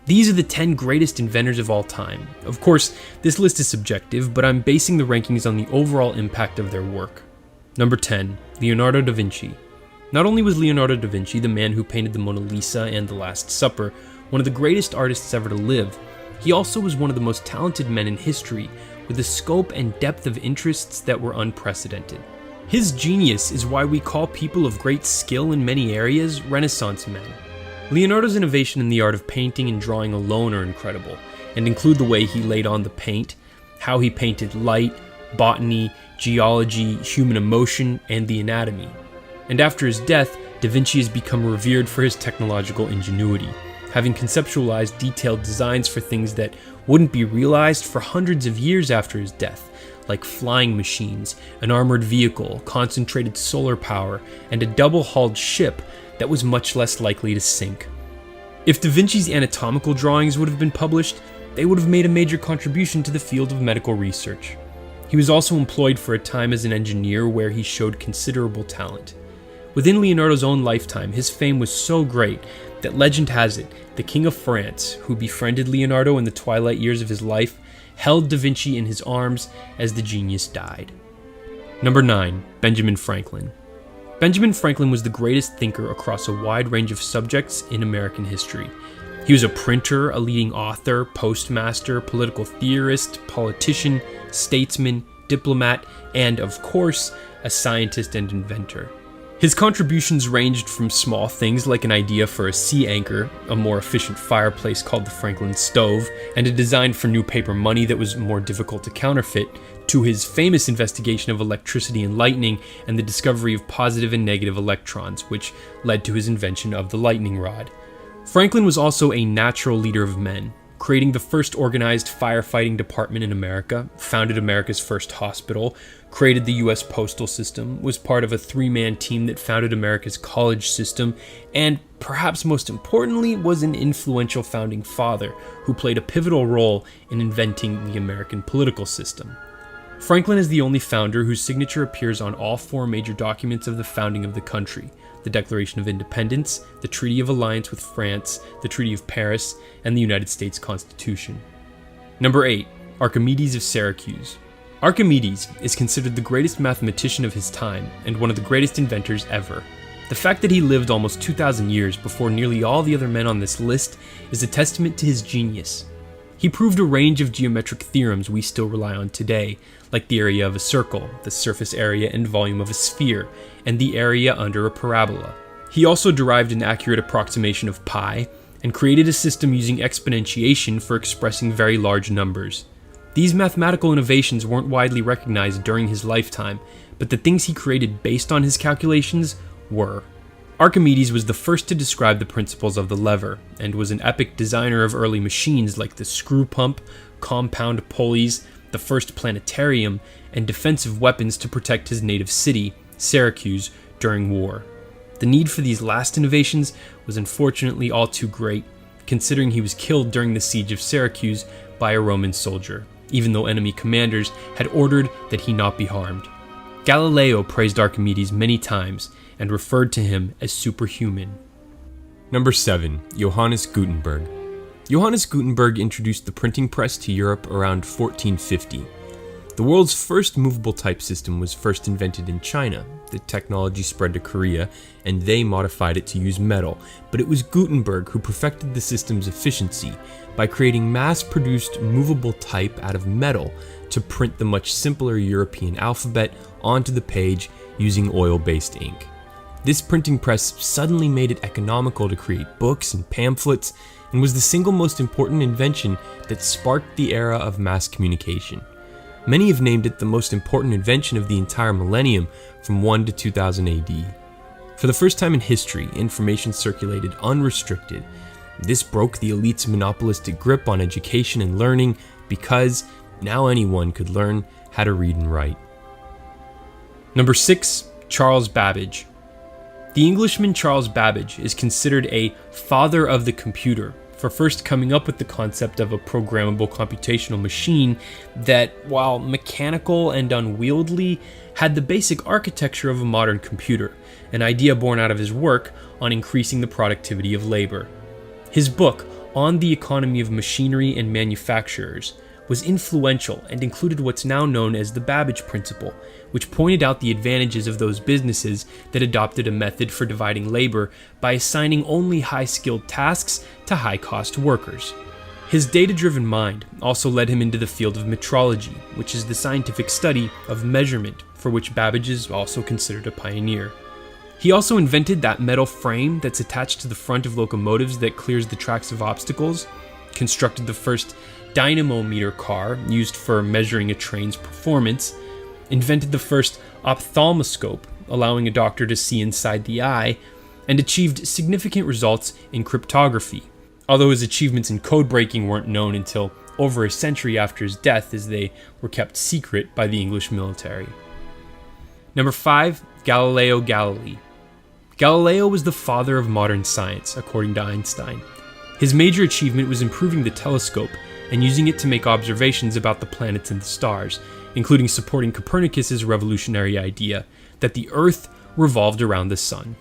These are the 10 greatest inventors of all time. Of course, this list is subjective, but I'm basing the rankings on the overall impact of their work. Number 10, Leonardo da Vinci. Not only was Leonardo da Vinci the man who painted the Mona Lisa and The Last Supper, one of the greatest artists ever to live, he also was one of the most talented men in history, with a scope and depth of interests that were unprecedented. His genius is why we call people of great skill in many areas Renaissance men. Leonardo's innovation in the art of painting and drawing alone are incredible, and include the way he laid on the paint, how he painted light, botany, geology, human emotion, and the anatomy. And after his death, Da Vinci has become revered for his technological ingenuity, having conceptualized detailed designs for things that wouldn't be realized for hundreds of years after his death, like flying machines, an armored vehicle, concentrated solar power, and a double-hulled ship that was much less likely to sink. If Da Vinci's anatomical drawings would have been published, they would have made a major contribution to the field of medical research. He was also employed for a time as an engineer where he showed considerable talent. Within Leonardo's own lifetime, his fame was so great that legend has it the King of France, who befriended Leonardo in the twilight years of his life, held Da Vinci in his arms as the genius died. Number 9, Benjamin Franklin. Benjamin Franklin was the greatest thinker across a wide range of subjects in American history. He was a printer, a leading author, postmaster, political theorist, politician, statesman, diplomat, and, of course, a scientist and inventor. His contributions ranged from small things like an idea for a sea anchor, a more efficient fireplace called the Franklin stove, and a design for new paper money that was more difficult to counterfeit, to his famous investigation of electricity and lightning and the discovery of positive and negative electrons, which led to his invention of the lightning rod. Franklin was also a natural leader of men, creating the first organized firefighting department in America, founded America's first hospital, created the US postal system, was part of a 3-man team that founded America's college system, and perhaps most importantly was an influential founding father who played a pivotal role in inventing the American political system. Franklin is the only founder whose signature appears on all 4 major documents of the founding of the country: the Declaration of Independence, the Treaty of Alliance with France, the Treaty of Paris, and the United States Constitution. Number 8, Archimedes of Syracuse. Archimedes is considered the greatest mathematician of his time and one of the greatest inventors ever. The fact that he lived almost 2,000 years before nearly all the other men on this list is a testament to his genius. He proved a range of geometric theorems we still rely on today, like the area of a circle, the surface area and volume of a sphere, and the area under a parabola. He also derived an accurate approximation of pi, and created a system using exponentiation for expressing very large numbers. These mathematical innovations weren't widely recognized during his lifetime, but the things he created based on his calculations were. Archimedes was the first to describe the principles of the lever, and was an epic designer of early machines like the screw pump, compound pulleys, the first planetarium, and defensive weapons to protect his native city, Syracuse, during war. The need for these last innovations was unfortunately all too great, considering he was killed during the siege of Syracuse by a Roman soldier, even though enemy commanders had ordered that he not be harmed. Galileo praised Archimedes many times and referred to him as superhuman. Number 7, Johannes Gutenberg. Johannes Gutenberg introduced the printing press to Europe around 1450. The world's first movable type system was first invented in China. The technology spread to Korea, and they modified it to use metal, but it was Gutenberg who perfected the system's efficiency by creating mass-produced movable type out of metal to print the much simpler European alphabet onto the page using oil-based ink. This printing press suddenly made it economical to create books and pamphlets, and was the single most important invention that sparked the era of mass communication. Many have named it the most important invention of the entire millennium from 1 to 2000 AD. For the first time in history, information circulated unrestricted. This broke the elite's monopolistic grip on education and learning because now anyone could learn how to read and write. Number 6, Charles Babbage. The Englishman Charles Babbage is considered a father of the computer for first coming up with the concept of a programmable computational machine that, while mechanical and unwieldy, had the basic architecture of a modern computer, an idea born out of his work on increasing the productivity of labor. His book, on the economy of machinery and manufacturers was influential and included what's now known as the Babbage Principle, which pointed out the advantages of those businesses that adopted a method for dividing labor by assigning only high-skilled tasks to high-cost workers. His data-driven mind also led him into the field of metrology, which is the scientific study of measurement, for which Babbage is also considered a pioneer. He also invented that metal frame that's attached to the front of locomotives that clears the tracks of obstacles, constructed the first dynamometer car used for measuring a train's performance, invented the first ophthalmoscope, allowing a doctor to see inside the eye, and achieved significant results in cryptography, although his achievements in code breaking weren't known until over a century after his death, as they were kept secret by the English military. Number 5, Galileo Galilei. Galileo was the father of modern science, according to Einstein. His major achievement was improving the telescope and using it to make observations about the planets and the stars, including supporting Copernicus's revolutionary idea that the Earth revolved around the sun.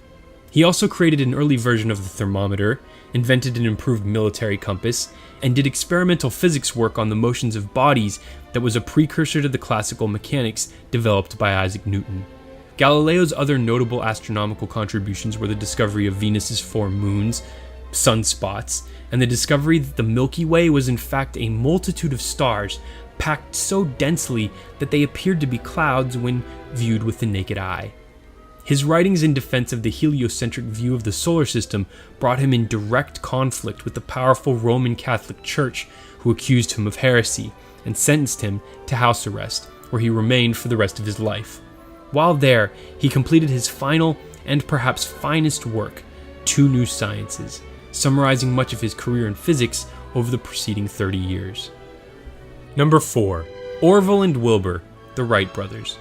He also created an early version of the thermometer, invented an improved military compass, and did experimental physics work on the motions of bodies that was a precursor to the classical mechanics developed by Isaac Newton. Galileo's other notable astronomical contributions were the discovery of Venus's 4 moons, sunspots, and the discovery that the Milky Way was in fact a multitude of stars packed so densely that they appeared to be clouds when viewed with the naked eye. His writings in defense of the heliocentric view of the solar system brought him in direct conflict with the powerful Roman Catholic Church, who accused him of heresy and sentenced him to house arrest, where he remained for the rest of his life. While there, he completed his final and perhaps finest work, Two New Sciences, summarizing much of his career in physics over the preceding 30 years. Number 4. Orville and Wilbur, the Wright brothers.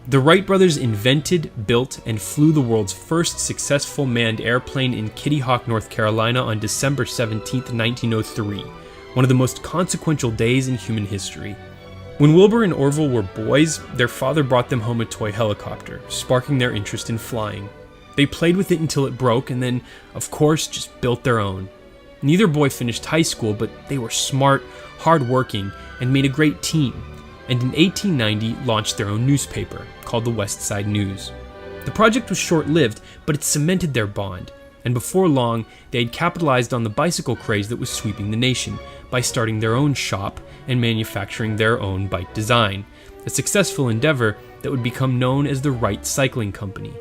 The Wright brothers invented, built, and flew the world's first successful manned airplane in Kitty Hawk, North Carolina on December 17, 1903, one of the most consequential days in human history. When Wilbur and Orville were boys, their father brought them home a toy helicopter, sparking their interest in flying. They played with it until it broke and then, of course, just built their own. Neither boy finished high school, but they were smart, hard-working, and made a great team, and in 1890 launched their own newspaper, called the West Side News. The project was short-lived, but it cemented their bond, and before long, they had capitalized on the bicycle craze that was sweeping the nation by starting their own shop and manufacturing their own bike design, a successful endeavor that would become known as the Wright Cycling Company.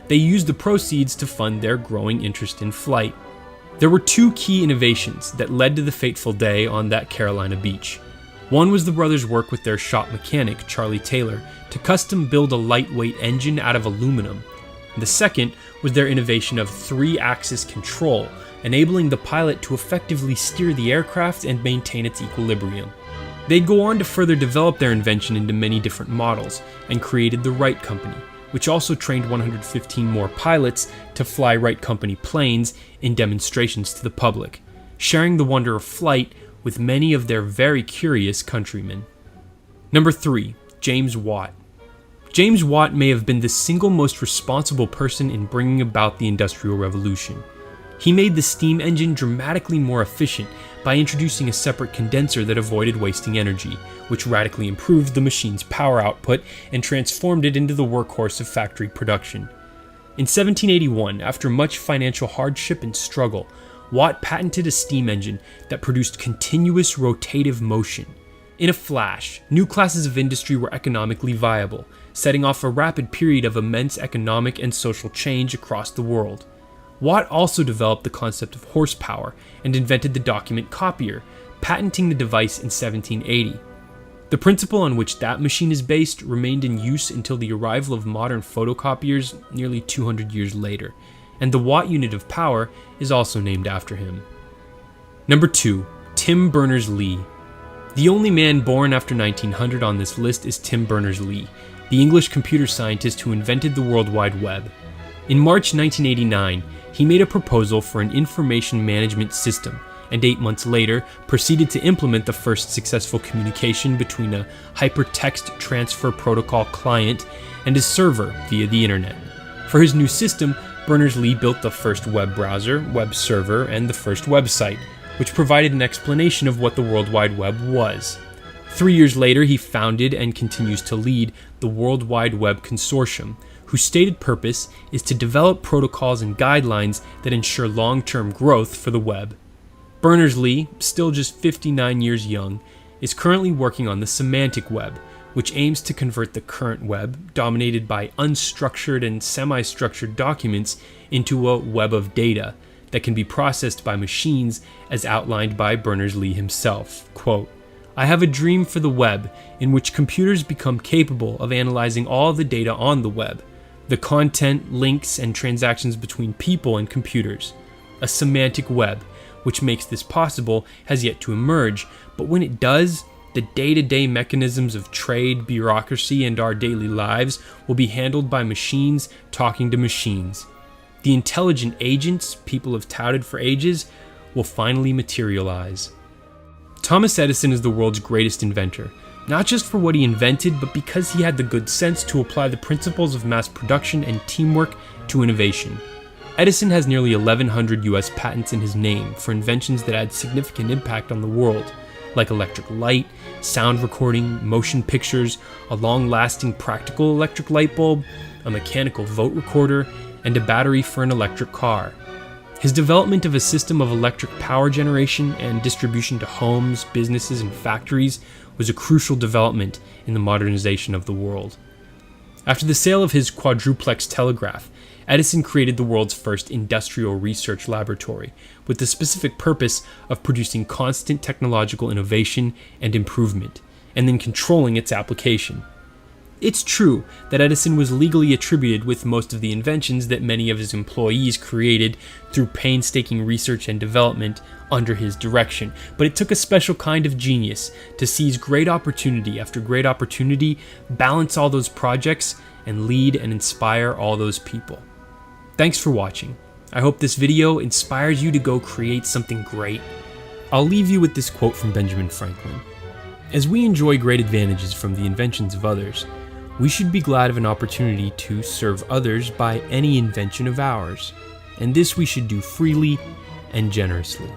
They used the proceeds to fund their growing interest in flight. There were 2 key innovations that led to the fateful day on that Carolina beach. One was the brothers' work with their shop mechanic, Charlie Taylor, to custom build a lightweight engine out of aluminum. The second was their innovation of 3-axis control, enabling the pilot to effectively steer the aircraft and maintain its equilibrium. They'd go on to further develop their invention into many different models, and created the Wright Company, which also trained 115 more pilots to fly Wright Company planes in demonstrations to the public, sharing the wonder of flight with many of their very curious countrymen. Number 3, James Watt. James Watt may have been the single most responsible person in bringing about the Industrial Revolution. He made the steam engine dramatically more efficient by introducing a separate condenser that avoided wasting energy, which radically improved the machine's power output and transformed it into the workhorse of factory production. In 1781, after much financial hardship and struggle, Watt patented a steam engine that produced continuous rotative motion. In a flash, new classes of industry were economically viable, setting off a rapid period of immense economic and social change across the world. Watt also developed the concept of horsepower and invented the document copier, patenting the device in 1780. The principle on which that machine is based remained in use until the arrival of modern photocopiers nearly 200 years later, and the Watt unit of power is also named after him. Number 2, Tim Berners-Lee. The only man born after 1900 on this list is Tim Berners-Lee, the English computer scientist who invented the World Wide Web. In March 1989, he made a proposal for an information management system, and 8 months later proceeded to implement the first successful communication between a hypertext transfer protocol client and a server via the internet. For his new system, Berners-Lee built the first web browser, web server, and the first website, which provided an explanation of what the World Wide Web was. 3 years later, he founded and continues to lead the World Wide Web Consortium, whose stated purpose is to develop protocols and guidelines that ensure long-term growth for the web. Berners-Lee, still just 59 years young, is currently working on the semantic web, which aims to convert the current web, dominated by unstructured and semi-structured documents, into a web of data that can be processed by machines as outlined by Berners-Lee himself. Quote, "I have a dream for the web in which computers become capable of analyzing all the data on the web, the content, links, and transactions between people and computers. A semantic web, which makes this possible, has yet to emerge, but when it does, the day-to-day mechanisms of trade, bureaucracy, and our daily lives will be handled by machines talking to machines. The intelligent agents people have touted for ages will finally materialize." Thomas Edison is the world's greatest inventor, not just for what he invented, but because he had the good sense to apply the principles of mass production and teamwork to innovation. Edison has nearly 1,100 US patents in his name for inventions that had significant impact on the world, like electric light, sound recording, motion pictures, a long-lasting practical electric light bulb, a mechanical vote recorder, and a battery for an electric car. His development of a system of electric power generation and distribution to homes, businesses, and factories was a crucial development in the modernization of the world. After the sale of his quadruplex telegraph, Edison created the world's first industrial research laboratory, with the specific purpose of producing constant technological innovation and improvement, and then controlling its application. It's true that Edison was legally attributed with most of the inventions that many of his employees created through painstaking research and development under his direction, but it took a special kind of genius to seize great opportunity after great opportunity, balance all those projects, and lead and inspire all those people. Thanks for watching. I hope this video inspires you to go create something great. I'll leave you with this quote from Benjamin Franklin. "As we enjoy great advantages from the inventions of others, we should be glad of an opportunity to serve others by any invention of ours, and this we should do freely and generously."